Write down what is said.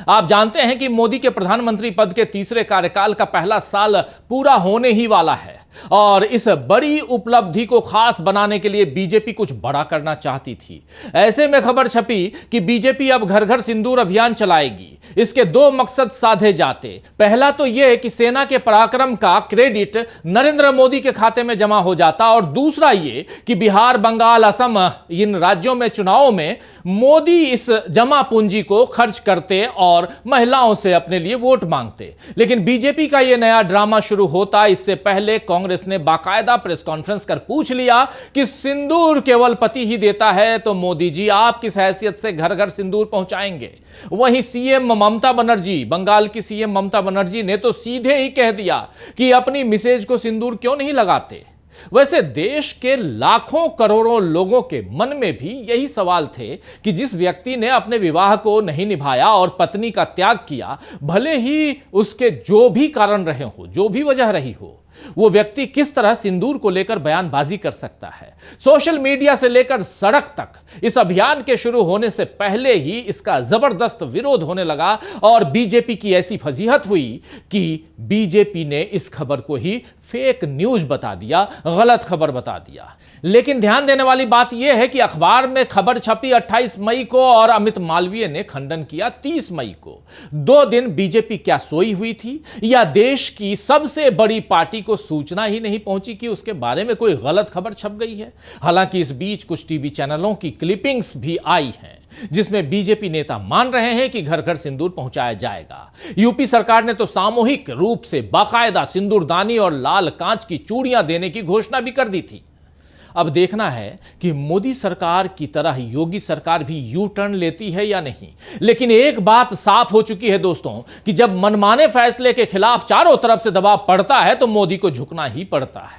आप जानते हैं कि मोदी के प्रधानमंत्री पद के तीसरे कार्यकाल का पहला साल पूरा होने ही वाला है और इस बड़ी उपलब्धि को खास बनाने के लिए बीजेपी कुछ बड़ा करना चाहती थी। ऐसे में खबर छपी कि बीजेपी अब घर घर सिंदूर अभियान चलाएगी। इसके दो मकसद साधे जाते। पहला तो यह कि सेना के पराक्रम का क्रेडिट नरेंद्र मोदी के खाते में जमा हो जाता और दूसरा यह कि बिहार, बंगाल, असम इन राज्यों में चुनावों में मोदी इस जमा पूंजी को खर्च करते और महिलाओं से अपने लिए वोट मांगते। लेकिन बीजेपी का यह नया ड्रामा शुरू होता इससे पहले कांग्रेस ने बाकायदा प्रेस कॉन्फ्रेंस कर पूछ लिया कि सिंदूर केवल पति ही देता है तो मोदी जी आप किस हैसियत से घर घर सिंदूर पहुंचाएंगे। वहीं सीएम ममता बनर्जी, बंगाल की सीएम ममता बनर्जी ने तो सीधे ही कह दिया कि अपनी मिसेज को सिंदूर क्यों नहीं लगाते। वैसे देश के लाखों करोड़ों लोगों के मन में भी यही सवाल थे कि जिस व्यक्ति ने अपने विवाह को नहीं निभाया और पत्नी का त्याग किया, भले ही उसके जो भी कारण रहे हो, जो भी वजह रही हो, वो व्यक्ति किस तरह सिंदूर को लेकर बयानबाजी कर सकता है। सोशल मीडिया से लेकर सड़क तक इस अभियान के शुरू होने से पहले ही इसका जबरदस्त विरोध होने लगा और बीजेपी की ऐसी फजीहत हुई कि बीजेपी ने इस खबर को ही फेक न्यूज बता दिया, गलत खबर बता दिया। लेकिन ध्यान देने वाली बात यह है कि अखबार में खबर छपी 28 मई को और अमित मालवीय ने खंडन किया 30 मई को। 2 दिन बीजेपी क्या सोई हुई थी या देश की सबसे बड़ी पार्टी को सूचना ही नहीं पहुंची कि उसके बारे में कोई गलत खबर छप गई है। हालांकि इस बीच कुछ टीवी चैनलों की क्लिपिंग्स भी आई हैं जिसमें बीजेपी नेता मान रहे हैं कि घर घर सिंदूर पहुंचाया जाएगा। यूपी सरकार ने तो सामूहिक रूप से बाकायदा सिंदूरदानी और लाल कांच की चूड़ियां देने की घोषणा भी कर दी थी। अब देखना है कि मोदी सरकार की तरह योगी सरकार भी यू टर्न लेती है या नहीं। लेकिन एक बात साफ हो चुकी है दोस्तों कि जब मनमाने फैसले के खिलाफ चारों तरफ से दबाव पड़ता है तो मोदी को झुकना ही पड़ता है।